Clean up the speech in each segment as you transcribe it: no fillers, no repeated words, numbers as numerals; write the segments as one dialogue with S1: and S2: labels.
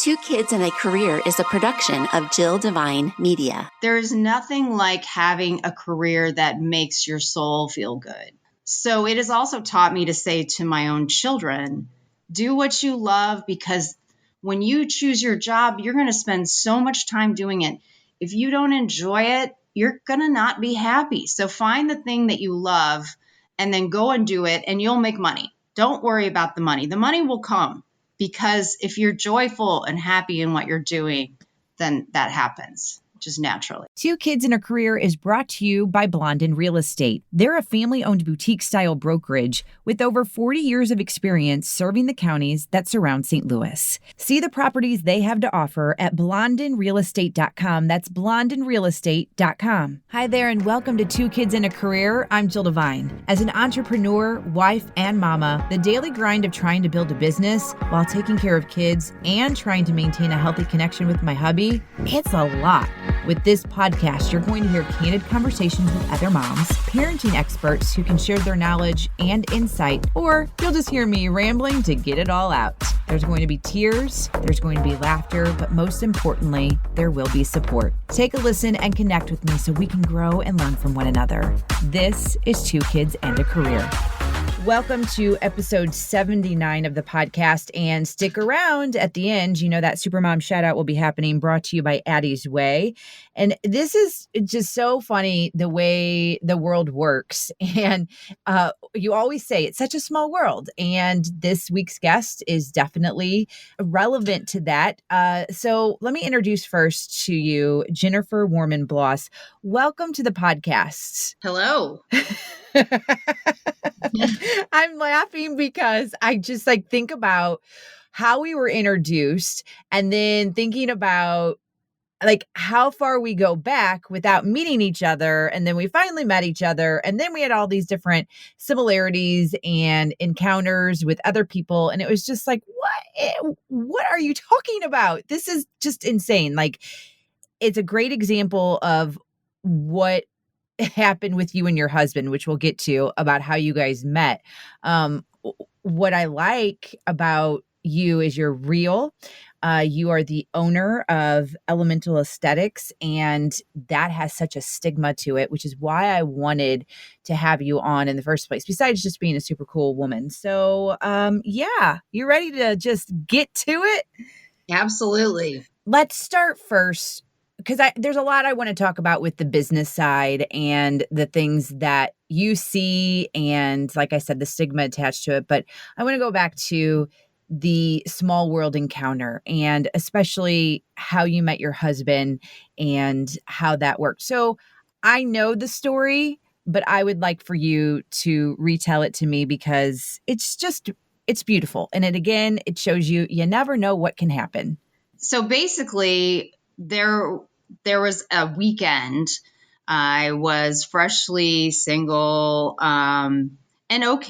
S1: Two Kids and a Career is a production of Jill Devine Media.
S2: There's nothing like having a career that makes your soul feel good. So it has also taught me to say to my own children, do what you love, because when you choose your job, you're going to spend so much time doing it. If you don't enjoy it, you're going to not be happy. So find the thing that you love and then go and do it, and you'll make money. Don't worry about the money. The money will come, because if you're joyful and happy in what you're doing, then that happens just naturally.
S3: Two Kids and a Career is brought to you by Blondin Real Estate. They're a family-owned boutique-style brokerage with over 40 years of experience serving the counties that surround St. Louis. See the properties they have to offer at blondinrealestate.com. That's blondinrealestate.com. Hi there, and welcome to Two Kids and a Career. I'm Jill Devine. As an entrepreneur, wife, and mama, the daily grind of trying to build a business while taking care of kids and trying to maintain a healthy connection with my hubby, it's a lot. With this podcast, you're going to hear candid conversations with other moms, parenting experts who can share their knowledge and insight, or you'll just hear me rambling to get it all out. There's going to be tears, there's going to be laughter, but most importantly, there will be support. Take a listen and connect with me so we can grow and learn from one another. This is Two Kids and a Career. Welcome to episode 79 of the podcast, and stick around at the end. You know that Supermom shout out will be happening, brought to you by Addie's Way. And this is just so funny the way the world works. And you always say it's such a small world. And this week's guest is definitely relevant to that. So let me introduce first to you, Jennifer Warman-Bloss. Welcome to the podcast.
S2: Hello.
S3: I'm laughing because I just think about how we were introduced, and then thinking about how far we go back without meeting each other. And then we finally met each other. And then we had all these different similarities and encounters with other people. And it was just what are you talking about? This is just insane. It's a great example of what happened with you and your husband, which we'll get to, about how you guys met. What I like about you is you're real. You are the owner of Elemental Esthetics, and that has such a stigma to it, which is why I wanted to have you on in the first place, besides just being a super cool woman. So, you ready to just get to it?
S2: Absolutely.
S3: Let's start first, because there's a lot I want to talk about with the business side and the things that you see, and like I said, the stigma attached to it. But I want to go back to the small world encounter, and especially how you met your husband and how that worked. So I know the story, but I would like for you to retell it to me, because it's beautiful. And it shows you never know what can happen.
S2: So basically, there was a weekend. I was freshly single, and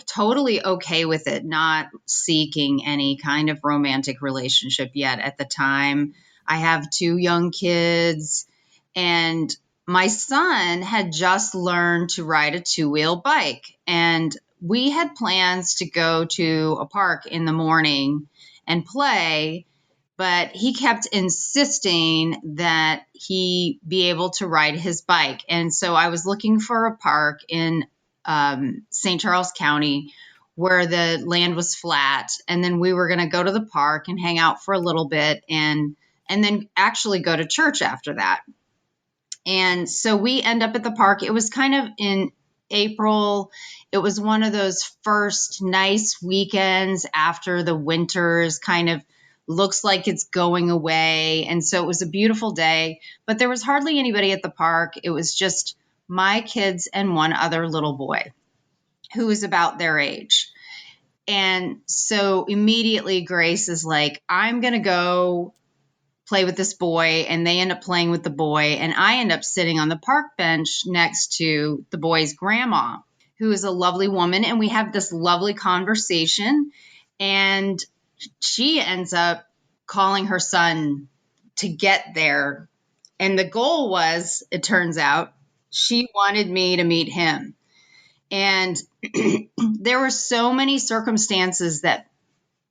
S2: totally okay with it, not seeking any kind of romantic relationship yet at the time. I have 2 young kids, and my son had just learned to ride a 2-wheel bike. And we had plans to go to a park in the morning and play, but he kept insisting that he be able to ride his bike. And so I was looking for a park in St. Charles County where the land was flat. And then we were going to go to the park and hang out for a little bit, and then actually go to church after that. And so we end up at the park. It was kind of in April. It was one of those first nice weekends after the winters kind of looks like it's going away. And so it was a beautiful day, but there was hardly anybody at the park. It was just my kids and one other little boy who was about their age. And so immediately Grace is like, I'm going to go play with this boy. And they end up playing with the boy. And I end up sitting on the park bench next to the boy's grandma, who is a lovely woman. And we have this lovely conversation. And she ends up calling her son to get there. And the goal was, it turns out, she wanted me to meet him. And there were so many circumstances that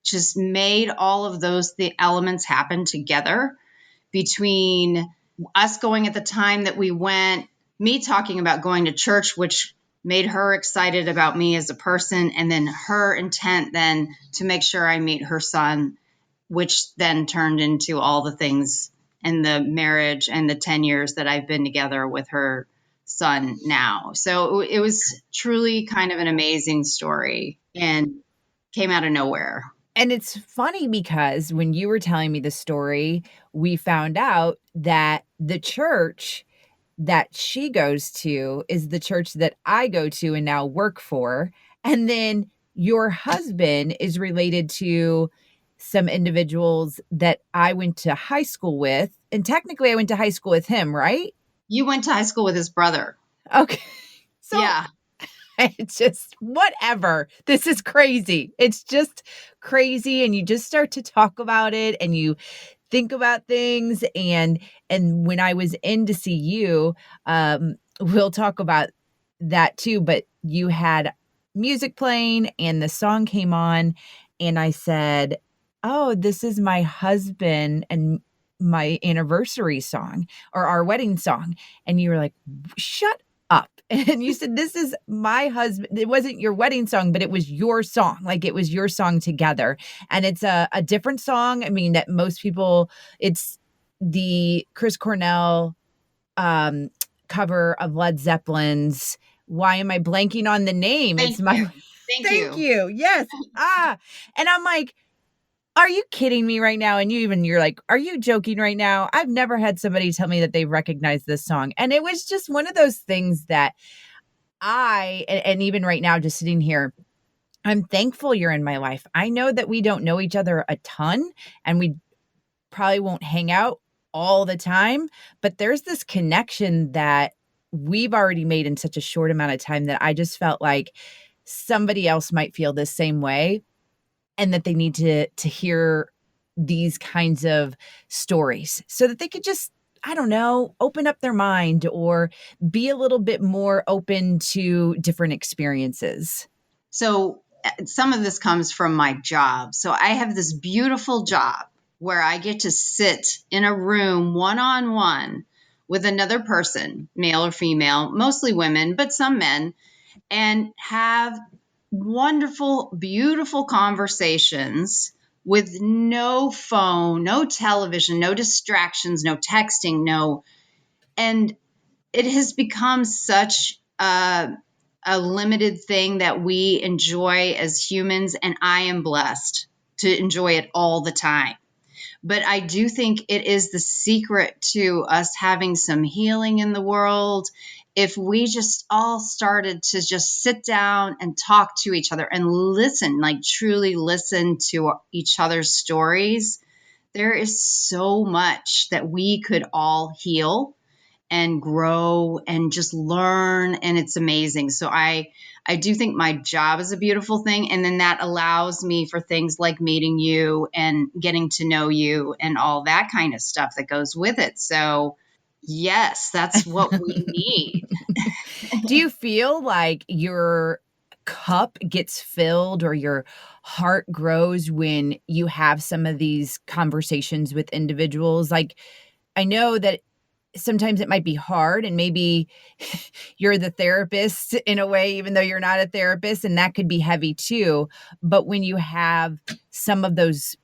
S2: just made all of the elements happen together, between us going at the time that we went, me talking about going to church, which made her excited about me as a person, and then her intent then to make sure I meet her son, which then turned into all the things and the marriage and the 10 years that I've been together with her son now. So it was truly kind of an amazing story and came out of nowhere.
S3: And it's funny because when you were telling me the story, we found out that the church that she goes to is the church that I go to and now work for. And then your husband is related to some individuals that I went to high school with. And technically, I went to high school with him, right?
S2: You went to high school with his brother.
S3: Okay. So
S2: Yeah.
S3: it's just whatever. This is crazy. It's just crazy. And you just start to talk about it and you think about things. And when I was in to see you, we'll talk about that too. But you had music playing and the song came on, and I said, "Oh, this is my husband and my anniversary song or our wedding song." And you were like, "Shut up." And you said, "This is my husband." It wasn't your wedding song, but it was your song. Like it was your song together. And it's a different song. I mean, that most people, it's the Chris Cornell cover of Led Zeppelin's Why Am I Blanking on the Name?
S2: Thank
S3: It's my
S2: you.
S3: Thank you. Yes. And I'm like, are you kidding me right now? And you're like, are you joking right now? I've never had somebody tell me that they recognize this song. And it was just one of those things that and even right now, just sitting here, I'm thankful you're in my life. I know that we don't know each other a ton and we probably won't hang out all the time, but there's this connection that we've already made in such a short amount of time that I just felt like somebody else might feel the same way, and that they need to hear these kinds of stories so that they could just, I don't know, open up their mind or be a little bit more open to different experiences.
S2: So some of this comes from my job. So I have this beautiful job where I get to sit in a room one-on-one with another person, male or female, mostly women, but some men, and have wonderful, beautiful conversations with no phone, no television, no distractions, no texting, and it has become such a limited thing that we enjoy as humans, and I am blessed to enjoy it all the time. But I do think it is the secret to us having some healing in the world. If we just all started to just sit down and talk to each other and listen, like truly listen to each other's stories, there is so much that we could all heal and grow and just learn. And it's amazing. So I do think my job is a beautiful thing. And then that allows me for things like meeting you and getting to know you and all that kind of stuff that goes with it. So yes, that's what we need.
S3: Do you feel like your cup gets filled or your heart grows when you have some of these conversations with individuals? Like, I know that sometimes it might be hard and maybe you're the therapist in a way, even though you're not a therapist, and that could be heavy too. But when you have some of those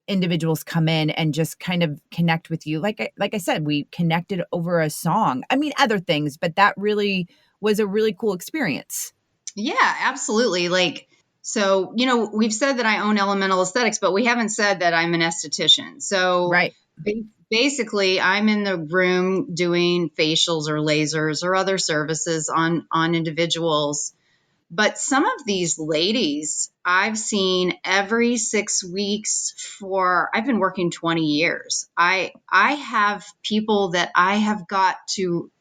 S3: individuals come in and just kind of connect with you, like I said, we connected over a song. I mean, other things, but that really was a really cool experience.
S2: Yeah, absolutely. Like, so, we've said that I own Elemental Aesthetics, but we haven't said that I'm an esthetician. So
S3: Right.
S2: basically, I'm in the room doing facials or lasers or other services on individuals. But some of these ladies I've seen every 6 weeks I've been working 20 years. I have people that I have got to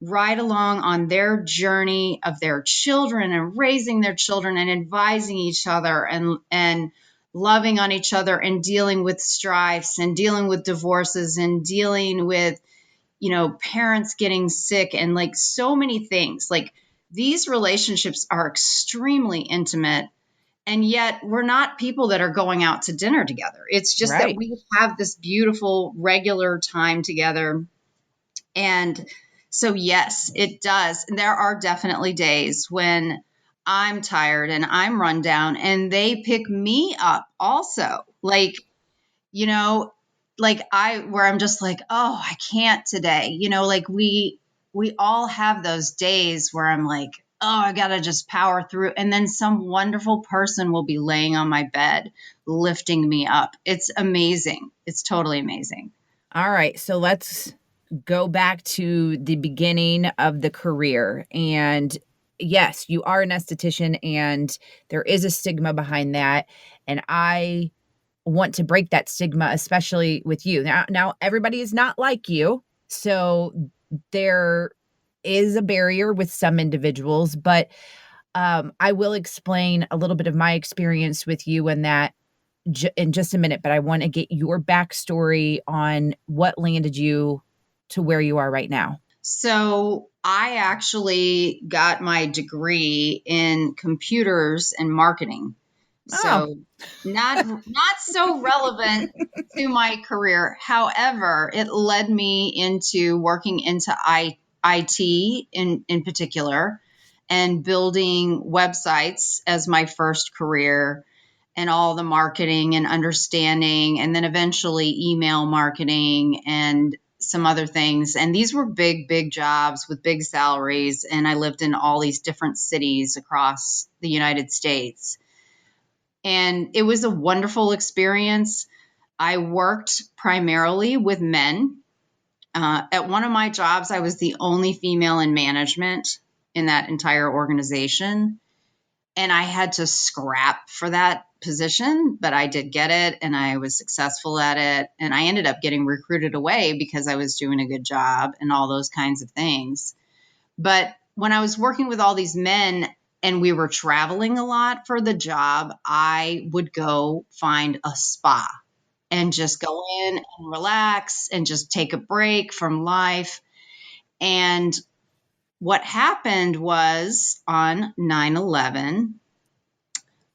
S2: ride along on their journey of their children and raising their children and advising each other and loving on each other and dealing with strifes and dealing with divorces and dealing with, parents getting sick and like so many things. Like these relationships are extremely intimate. And yet we're not people that are going out to dinner together. It's just that
S3: Right.
S2: we have this beautiful regular time together. And so, yes, it does. And there are definitely days when I'm tired and I'm run down and they pick me up also. Like, you know, where I'm just like, oh, I can't today. Like we all have those days where I'm like, oh, I got to just power through. And then some wonderful person will be laying on my bed, lifting me up. It's amazing. It's totally amazing.
S3: All right. So let's go back to the beginning of the career. And yes, you are an esthetician and there is a stigma behind that. And I want to break that stigma, especially with you. Now everybody is not like you. So there is a barrier with some individuals, but I will explain a little bit of my experience with you and that in just a minute, but I want to get your backstory on what landed you to where you are right now.
S2: So I actually got my degree in computers and marketing. So not so relevant to my career. However, it led me into working into IT in particular and building websites as my first career and all the marketing and understanding, and then eventually email marketing and some other things. And these were big, big jobs with big salaries. And I lived in all these different cities across the United States. And it was a wonderful experience. I worked primarily with men. At one of my jobs, I was the only female in management in that entire organization. And I had to scrap for that position, but I did get it and I was successful at it. And I ended up getting recruited away because I was doing a good job and all those kinds of things. But when I was working with all these men and we were traveling a lot for the job, I would go find a spa and just go in and relax and just take a break from life. And what happened was on 9/11,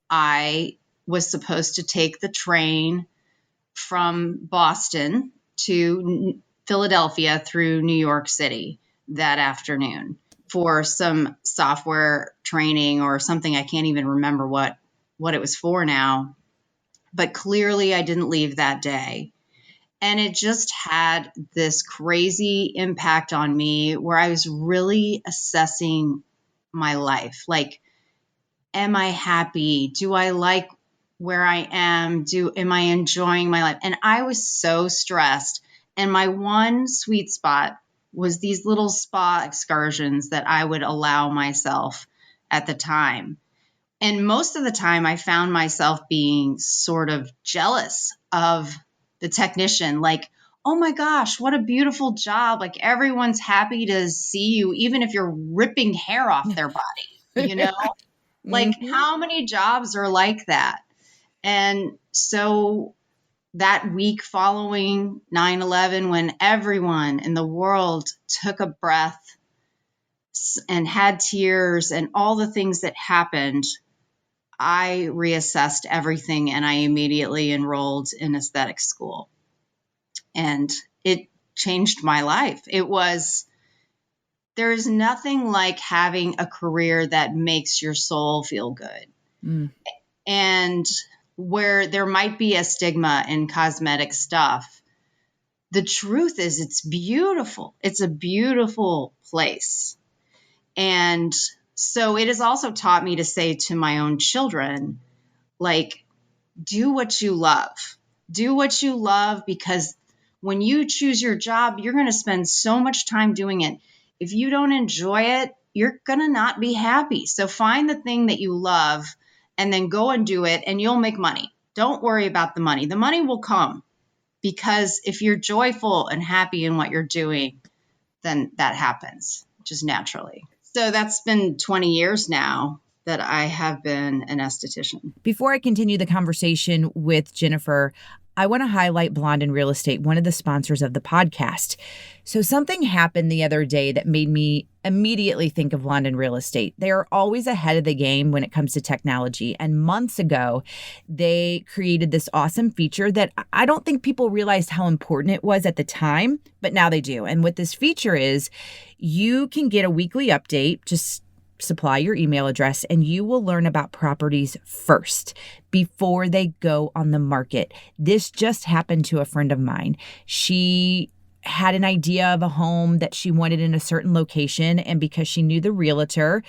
S2: I was supposed to take the train from Boston to Philadelphia through New York City that afternoon for some software training or something. I can't even remember what it was for now, but clearly I didn't leave that day. And it just had this crazy impact on me where I was really assessing my life. Like, am I happy? Do I like where I am? Am I enjoying my life? And I was so stressed. And my one sweet spot was these little spa excursions that I would allow myself at the time. And most of the time I found myself being sort of jealous of the technician, like, oh my gosh, what a beautiful job. Like everyone's happy to see you, even if you're ripping hair off their body, Like how many jobs are like that? And so that week following 9/11, when everyone in the world took a breath and had tears and all the things that happened, I reassessed everything and I immediately enrolled in aesthetics school. And it changed my life. There is nothing like having a career that makes your soul feel good. And where there might be a stigma in cosmetic stuff, the truth is it's beautiful. It's a beautiful place. And so it has also taught me to say to my own children, like, do what you love. Do what you love, because when you choose your job, you're going to spend so much time doing it. If you don't enjoy it, you're going to not be happy. So find the thing that you love and then go and do it, and you'll make money. Don't worry about the money. The money will come, because if you're joyful and happy in what you're doing, then that happens just naturally. So that's been 20 years now that I have been an esthetician.
S3: Before I continue the conversation with Jennifer, I want to highlight Blonde in Real Estate, one of the sponsors of the podcast. So something happened the other day that made me immediately think of Blonde in Real Estate. They are always ahead of the game when it comes to technology. And months ago, they created this awesome feature that I don't think people realized how important it was at the time, but now they do. And what this feature is, you can get a weekly update, just supply your email address, and you will learn about properties first before they go on the market. This just happened to a friend of mine. She had an idea of a home that she wanted in a certain location, and because she knew the realtor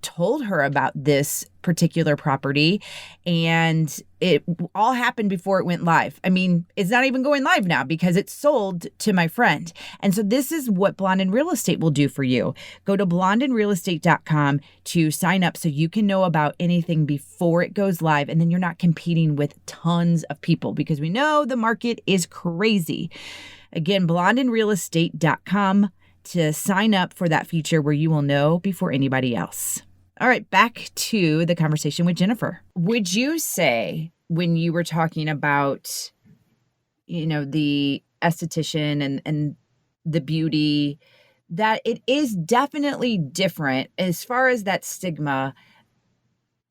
S3: told her about this particular property, and it all happened before it went live. I mean, it's not even going live now because it's sold to my friend. And so this is what Blonde in Real Estate will do for you. Go to blondeinrealestate.com to sign up so you can know about anything before it goes live, and then you're not competing with tons of people because we know the market is crazy. Again, blondeinrealestate.com to sign up for that feature where you will know before anybody else. All right, back to the conversation with Jennifer. Would you say when you were talking about, the esthetician and the beauty, that it is definitely different as far as that stigma?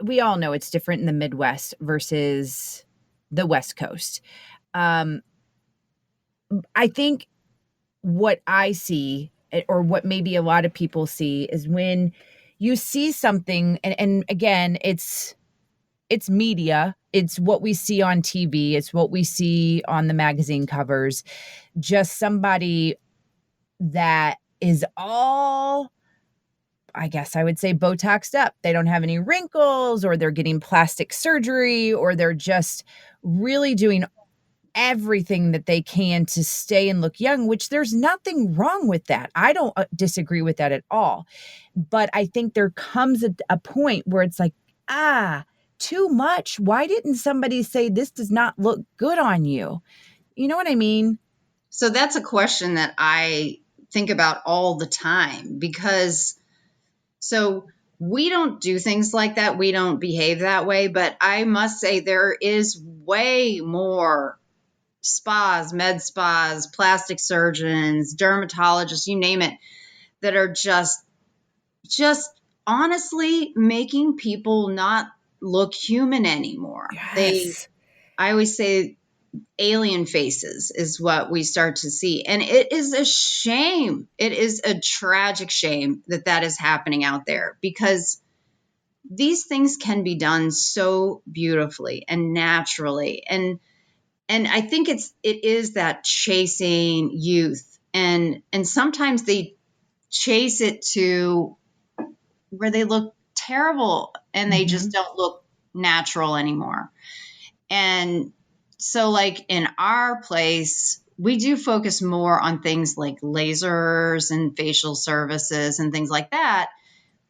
S3: We all know it's different in the Midwest versus the West Coast. I think what I see, or what maybe a lot of people see, is when you see something, and again, it's media, it's what we see on TV, it's what we see on the magazine covers, just somebody that is all, I guess I would say, Botoxed up. They don't have any wrinkles, or they're getting plastic surgery, or they're just really doing everything that they can to stay and look young, which there's nothing wrong with that. I don't disagree with that at all. But I think there comes a point where it's like, too much. Why didn't somebody say this does not look good on you? You know what I mean?
S2: So that's a question that I think about all the time because we don't do things like that. We don't behave that way. But I must say there is way more spas, med spas, plastic surgeons, dermatologists, you name it, that are just honestly making people not look human anymore.
S3: Yes.
S2: I always say alien faces is what we start to see. And it is a shame. It is a tragic shame that is happening out there because these things can be done so beautifully and naturally. And I think it is that chasing youth, and sometimes they chase it to where they look terrible and they just don't look natural anymore. And so like in our place, we do focus more on things like lasers and facial services and things like that,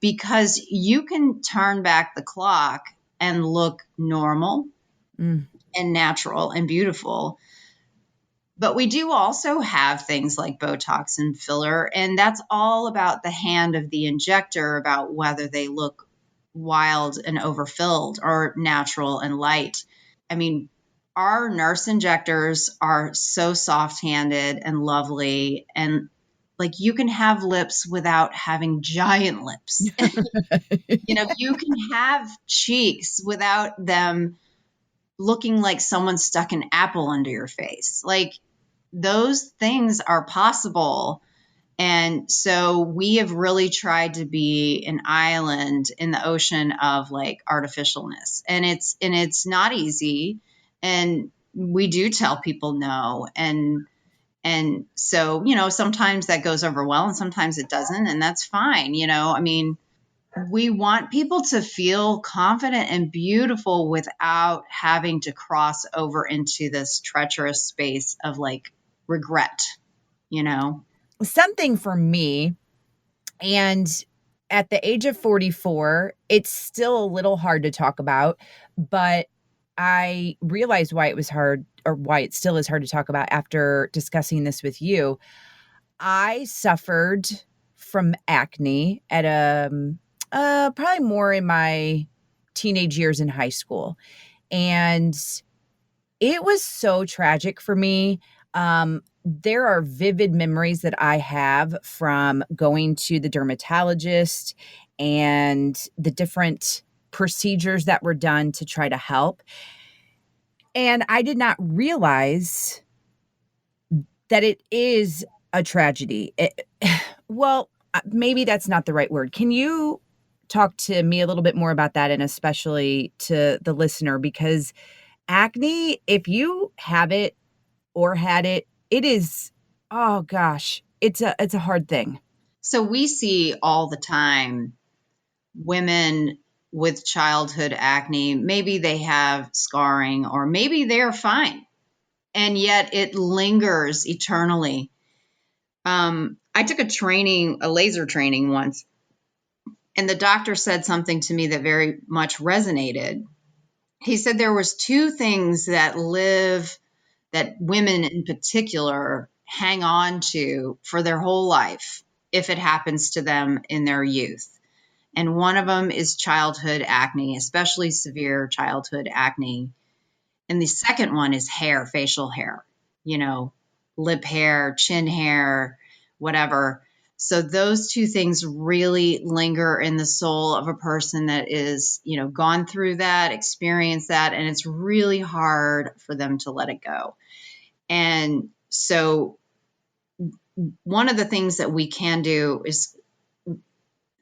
S2: because you can turn back the clock and look normal and natural and beautiful. But we do also have things like Botox and filler, and that's all about the hand of the injector, about whether they look wild and overfilled or natural and light. I mean, our nurse injectors are so soft-handed and lovely, and like you can have lips without having giant lips. You can have cheeks without them looking like someone stuck an apple under your face. Like those things are possible. And so we have really tried to be an island in the ocean of like artificialness. And it's not easy. And we do tell people no. And so, sometimes that goes over well and sometimes it doesn't. And that's fine. I mean, we want people to feel confident and beautiful without having to cross over into this treacherous space of like regret,
S3: Something for me, and at the age of 44, it's still a little hard to talk about, but I realized why it was hard, or why it still is hard to talk about after discussing this with you. I suffered from acne at probably more in my teenage years in high school. And It was so tragic for me. There are vivid memories that I have from going to the dermatologist and the different procedures that were done to try to help. And I did not realize that it is a tragedy. Well, maybe that's not the right word. Can you talk to me a little bit more about that, and especially to the listener? Because acne, if you have it or had it, it is, oh gosh, it's a hard thing.
S2: So we see all the time women with childhood acne. Maybe they have scarring, or maybe they're fine, and yet it lingers eternally. I took a laser training once, and the doctor said something to me that very much resonated. He said there was two things that women in particular hang on to for their whole life if it happens to them in their youth. And one of them is childhood acne, especially severe childhood acne. And the second one is hair, facial hair, lip hair, chin hair, whatever. So those two things really linger in the soul of a person that is, gone through that, experienced that, and it's really hard for them to let it go. And so one of the things that we can do is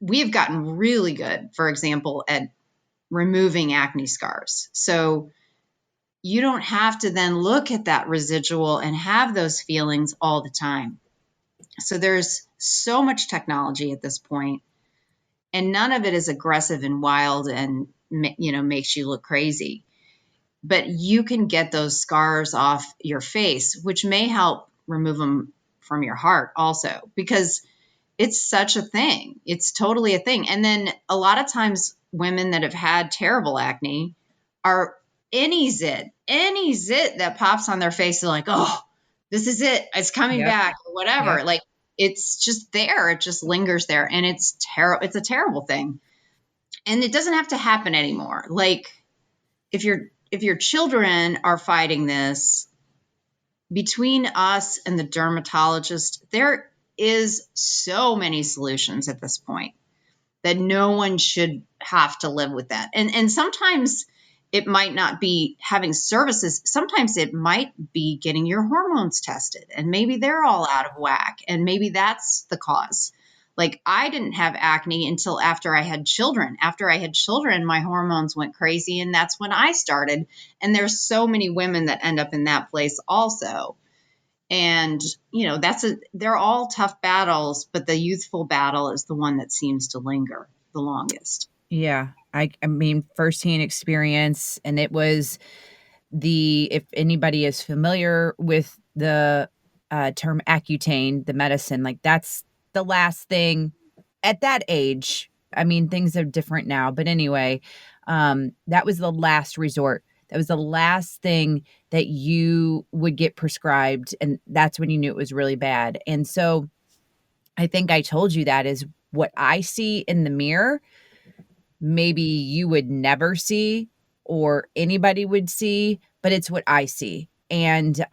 S2: we have gotten really good, for example, at removing acne scars. So you don't have to then look at that residual and have those feelings all the time. So there's so much technology at this point, and none of it is aggressive and wild and, makes you look crazy. But you can get those scars off your face, which may help remove them from your heart also, because it's such a thing. It's totally a thing. And then a lot of times women that have had terrible acne are any zit that pops on their face, they're like, oh, this is it. It's coming back, or whatever.
S3: Yep.
S2: Like, it's just there. It just lingers there. And it's terrible. It's a terrible thing. And it doesn't have to happen anymore. Like, if your children are fighting this, between us and the dermatologist, there is so many solutions at this point that no one should have to live with that. And sometimes it might not be having services. Sometimes it might be getting your hormones tested, and maybe they're all out of whack, and maybe that's the cause. Like, I didn't have acne until after I had children. After I had children, my hormones went crazy, and that's when I started. And there's so many women that end up in that place also. And, they're all tough battles, but the youthful battle is the one that seems to linger the longest.
S3: Yeah. I mean, firsthand experience. And it was if anybody is familiar with the term Accutane, the medicine, like that's the last thing at that age. I mean, things are different now, but anyway, that was the last resort. That was the last thing that you would get prescribed. And that's when you knew it was really bad. And so I think I told you that is what I see in the mirror. Maybe you would never see, or anybody would see, but it's what I see. And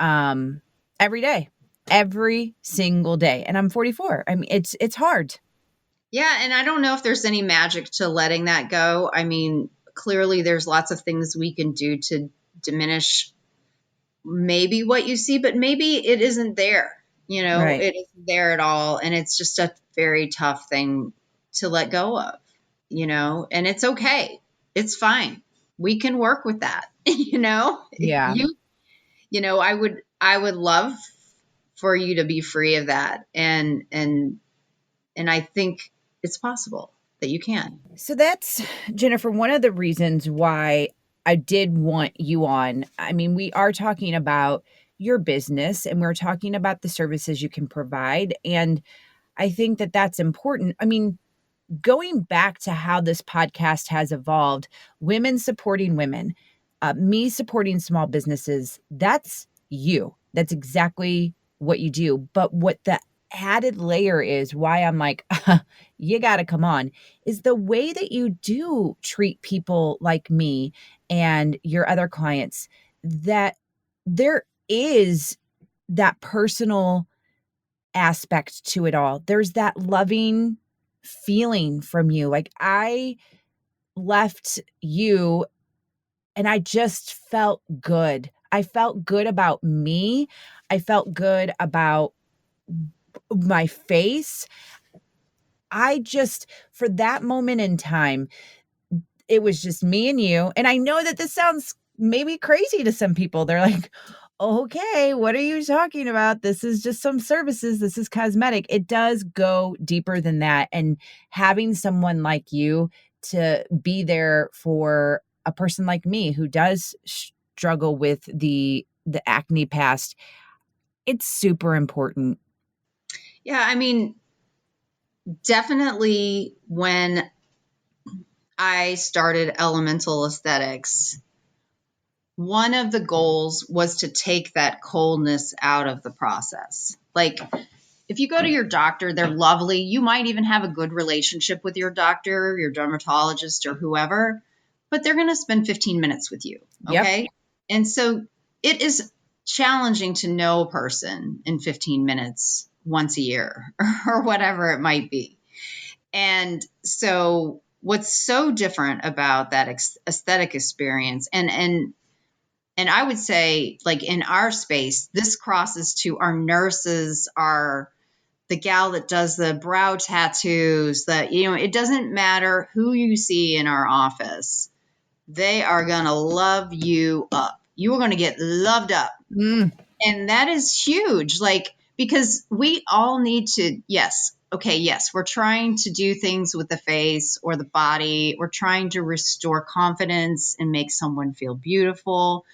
S3: every single day. And I'm 44. I mean, it's hard.
S2: Yeah. And I don't know if there's any magic to letting that go. I mean, clearly there's lots of things we can do to diminish maybe what you see, but maybe it isn't there.
S3: Right.
S2: It isn't there at all. And it's just a very tough thing to let go of, and it's okay. It's fine. We can work with that,
S3: Yeah.
S2: I would love for you to be free of that. And I think it's possible that you can.
S3: So that's, Jennifer, one of the reasons why I did want you on. I mean, we are talking about your business, and we're talking about the services you can provide. And I think that that's important. I mean, going back to how this podcast has evolved, women supporting women, me supporting small businesses, that's you. That's exactly what you do. But what the added layer is, why I'm like, you got to come on, is the way that you do treat people like me and your other clients, that there is that personal aspect to it all. There's that loving feeling from you. Like I left you and I just felt good. I felt good about me. I felt good about my face. I just, for that moment in time, it was just me and you. And I know that this sounds maybe crazy to some people. They're like, okay, what are you talking about? This is just some services. This is cosmetic. It does go deeper than that. And having someone like you to be there for a person like me who does struggle with the acne past, it's super important.
S2: Yeah, I mean, definitely when I started Elemental Aesthetics, one of the goals was to take that coldness out of the process. Like, if you go to your doctor, they're lovely. You might even have a good relationship with your doctor, your dermatologist, or whoever, but they're going to spend 15 minutes with you. Okay. Yep. And so it is challenging to know a person in 15 minutes once a year or whatever it might be. And so what's so different about that aesthetic experience, and I would say, like, in our space, this crosses to our nurses, the gal that does the brow tattoos, it doesn't matter who you see in our office. They are going to love you up. You are going to get loved up. Mm. And that is huge. Like, because we all need to, yes, we're trying to do things with the face or the body. We're trying to restore confidence and make someone feel beautiful.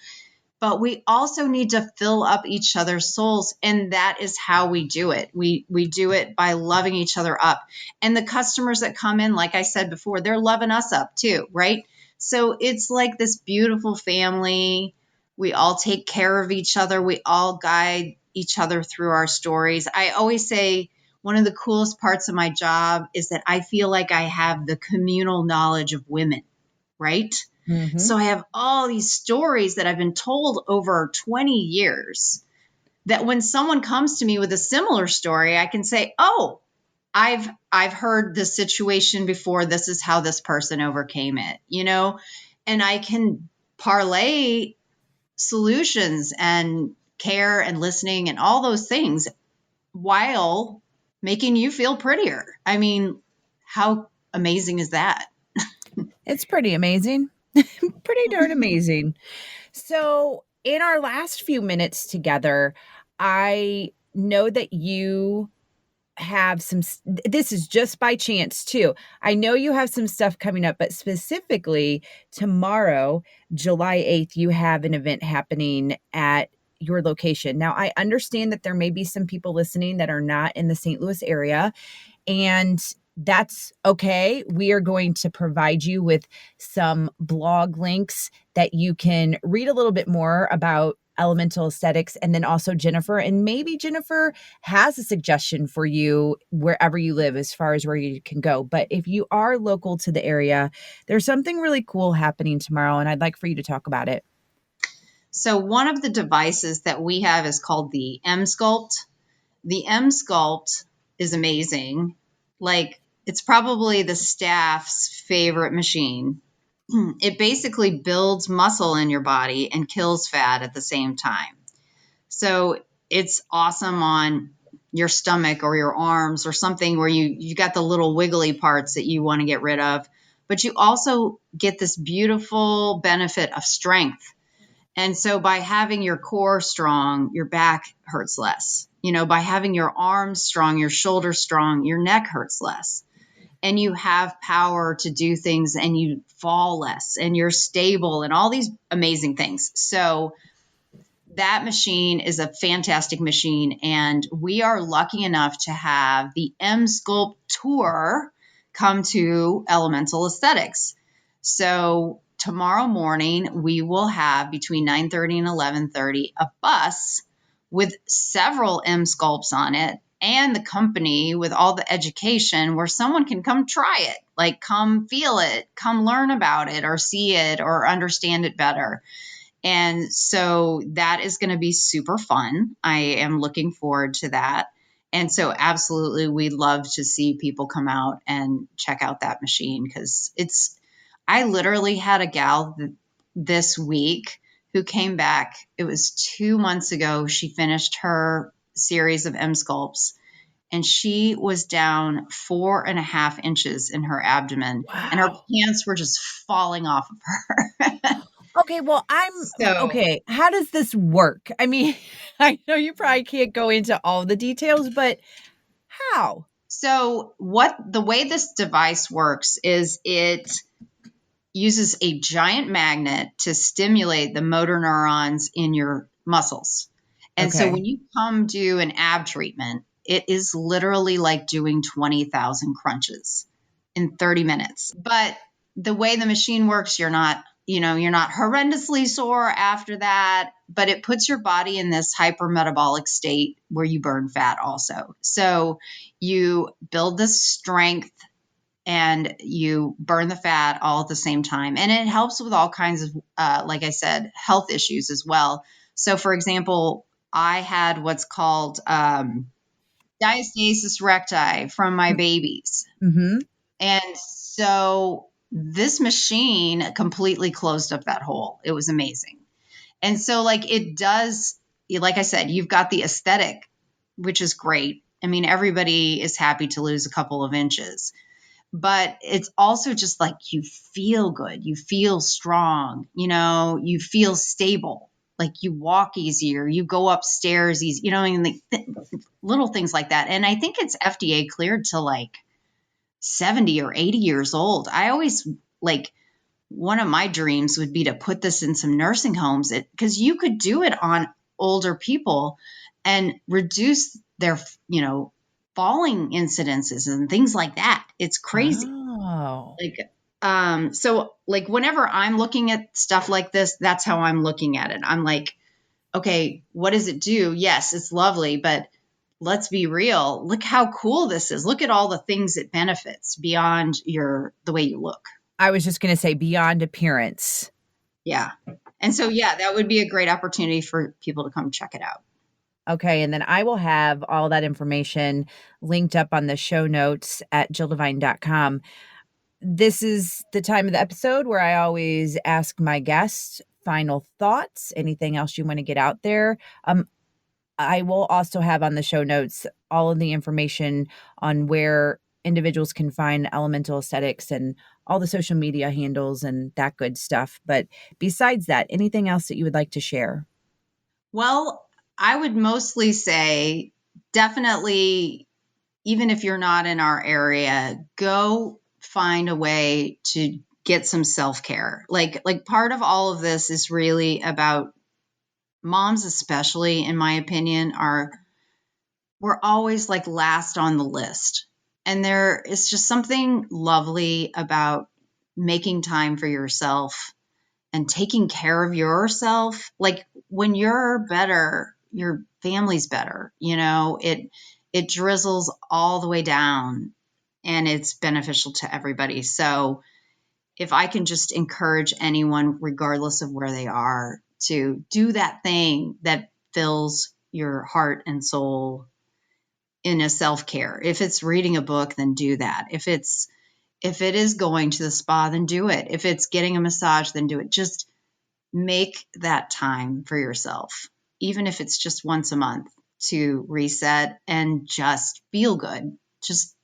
S2: But we also need to fill up each other's souls. And that is how we do it. We do it by loving each other up. And the customers that come in, like I said before, they're loving us up too, right? So it's like this beautiful family. We all take care of each other. We all guide each other through our stories. I always say one of the coolest parts of my job is that I feel like I have the communal knowledge of women, right? Mm-hmm. So I have all these stories that I've been told over 20 years that when someone comes to me with a similar story, I can say, oh, I've heard this situation before. This is how this person overcame it, and I can parlay solutions and care and listening and all those things while making you feel prettier. I mean, how amazing is that?
S3: It's pretty amazing. Pretty darn amazing. So, in our last few minutes together, I know that you have this is just by chance too. I know you have some stuff coming up, but specifically tomorrow, July 8th, you have an event happening at your location. Now, I understand that there may be some people listening that are not in the St. Louis area, and that's okay. We are going to provide you with some blog links that you can read a little bit more about Elemental Aesthetics, and then also Jennifer. And maybe Jennifer has a suggestion for you wherever you live as far as where you can go. But if you are local to the area, there's something really cool happening tomorrow, and I'd like for you to talk about it.
S2: So one of the devices that we have is called the Emsculpt. The Emsculpt is amazing. Like, it's probably the staff's favorite machine. It basically builds muscle in your body and kills fat at the same time. So it's awesome on your stomach or your arms or something where you got the little wiggly parts that you want to get rid of. But you also get this beautiful benefit of strength. And so by having your core strong, your back hurts less. By having your arms strong, your shoulders strong, your neck hurts less. And you have power to do things and you fall less and you're stable and all these amazing things. So that machine is a fantastic machine. And we are lucky enough to have the Emsculpt tour come to Elemental Aesthetics. So tomorrow morning, we will have between 9:30 and 11:30 a bus with several Emsculpts on it, and the company with all the education where someone can come try it, like come feel it, come learn about it or see it or understand it better. And so that is going to be super fun. I am looking forward to that. And so absolutely, we'd love to see people come out and check out that machine, because I literally had a gal this week who came back. It was 2 months ago. She finished her series of Emsculpts, and she was down 4.5 inches in her abdomen, and her
S3: Wow.
S2: pants were just falling off of her.
S3: Okay, well,
S2: So,
S3: okay, how does this work? I mean, I know you probably can't go into all the details, but how?
S2: so the way this device works is it uses a giant magnet to stimulate the motor neurons in your muscles. And so
S3: Okay.
S2: when you come do an ab treatment, it is literally like doing 20,000 crunches in 30 minutes. But the way the machine works, you're not horrendously sore after that, but it puts your body in this hypermetabolic state where you burn fat also. So you build this strength and you burn the fat all at the same time. And it helps with all kinds of, like I said, health issues as well. So, for example, I had what's called diastasis recti from my babies.
S3: Mm-hmm.
S2: And so this machine completely closed up that hole. It was amazing. And so, like, it does, like I said, you've got the aesthetic, which is great. I mean, everybody is happy to lose a couple of inches, but it's also just like you feel good, you feel strong, you feel stable, like you walk easier, you go upstairs easy, and little things like that. And I think it's FDA cleared to like 70 or 80 years old. I always like, one of my dreams would be to put this in some nursing homes, because you could do it on older people and reduce their, falling incidences and things like that. It's crazy.
S3: Oh.
S2: So like whenever I'm looking at stuff like this, that's how I'm looking at it. I'm like, okay, what does it do? Yes, it's lovely, but let's be real. Look how cool this is. Look at all the things it benefits beyond the way you look.
S3: I was just going to say beyond appearance.
S2: Yeah. And so, yeah, that would be a great opportunity for people to come check it out.
S3: Okay, and then I will have all that information linked up on the show notes at jilldevine.com. This is the time of the episode where I always ask my guests final thoughts, anything else you want to get out there. I will also have on the show notes all of the information on where individuals can find Elemental Aesthetics and all the social media handles and that good stuff. But besides that, anything else that you would like to share?
S2: Well, I would mostly say definitely, even if you're not in our area, go find a way to get some self-care. Like part of all of this is really about moms, especially in my opinion, we're always like last on the list. And there is just something lovely about making time for yourself and taking care of yourself. Like when you're better, your family's better, it drizzles all the way down and it's beneficial to everybody. So if I can just encourage anyone, regardless of where they are, to do that thing that fills your heart and soul in a self-care. If it's reading a book, then do that. If it is going to the spa, then do it. If it's getting a massage, then do it. Just make that time for yourself, even if it's just once a month, to reset and just feel good. Just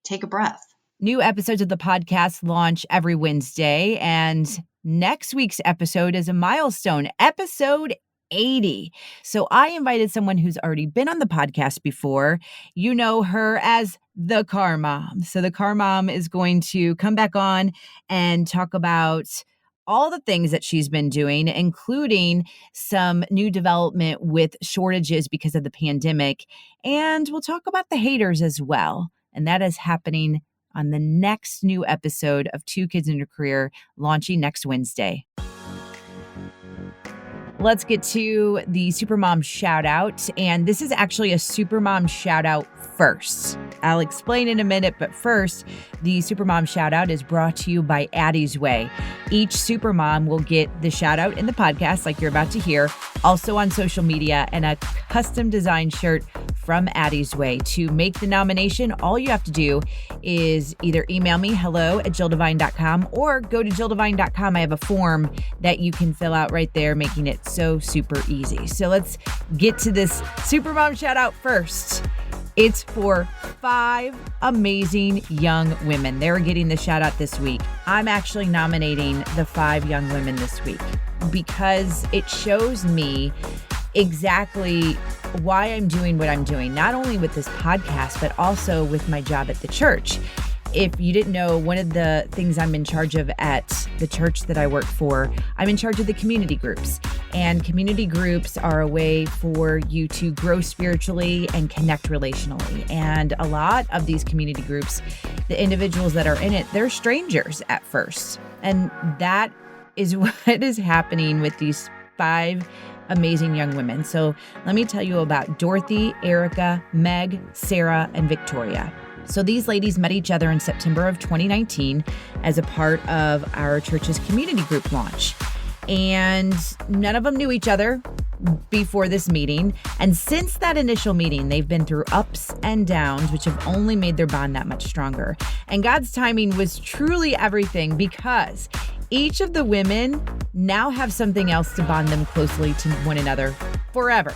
S2: take a breath.
S3: New episodes of the podcast launch every Wednesday, and next week's episode is a milestone, episode 80. So I invited someone who's already been on the podcast before. You know her as the Car Mom. So the Car Mom is going to come back on and talk about all the things that she's been doing, including some new development with shortages because of the pandemic. And we'll talk about the haters as well. And that is happening on the next new episode of Two Kids in Your Career, launching next Wednesday. Let's get to the Supermom shout out. And this is actually a Supermom shout out first. I'll explain in a minute, but first, the Supermom Shoutout is brought to you by Addie's Way. Each Supermom will get the shoutout in the podcast like you're about to hear, also on social media, and a custom designed shirt from Addie's Way. To make the nomination, all you have to do is either email me hello@jilldevine.com or go to jilldevine.com. I have a form that you can fill out right there, making it so super easy. So let's get to this Supermom shout out first. It's for 5 amazing young women. They're getting the shout out this week. I'm actually nominating the 5 young women this week because it shows me exactly why I'm doing what I'm doing, not only with this podcast, but also with my job at the church. If you didn't know, one of the things I'm in charge of at the church that I work for, I'm in charge of the community groups. And community groups are a way for you to grow spiritually and connect relationally. And a lot of these community groups, the individuals that are in it, they're strangers at first. And that is what is happening with these 5 amazing young women. So let me tell you about Dorothy, Erica, Meg, Sarah, and Victoria. So these ladies met each other in September of 2019 as a part of our church's community group launch. And none of them knew each other before this meeting. And since that initial meeting, they've been through ups and downs, which have only made their bond that much stronger. And God's timing was truly everything because each of the women now have something else to bond them closely to one another forever.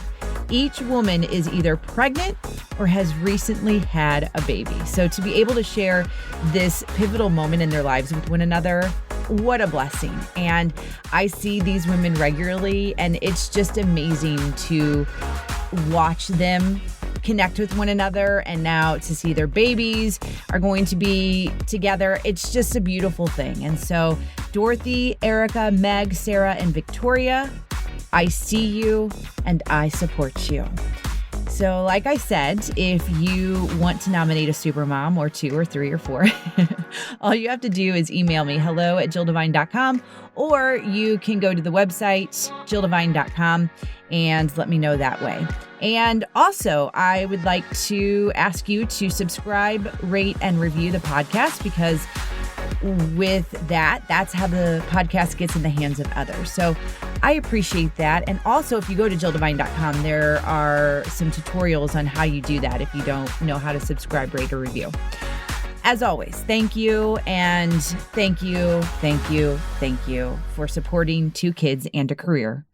S3: Each woman is either pregnant or has recently had a baby. So to be able to share this pivotal moment in their lives with one another, what a blessing. And I see these women regularly, and it's just amazing to watch them connect with one another, and now to see their babies are going to be together. It's just a beautiful thing. And so Dorothy, Erica, Meg, Sarah, and Victoria, I see you and I support you. So like I said, if you want to nominate a supermom or 2 or 3 or 4, all you have to do is email me hello@jilldevine.com, or you can go to the website jilldevine.com and let me know that way. And also, I would like to ask you to subscribe, rate, and review the podcast, because with that, that's how the podcast gets in the hands of others. So I appreciate that. And also, if you go to jilldevine.com, there are some tutorials on how you do that if you don't know how to subscribe, rate, or review. As always, thank you, and thank you for supporting 2 kids and a career.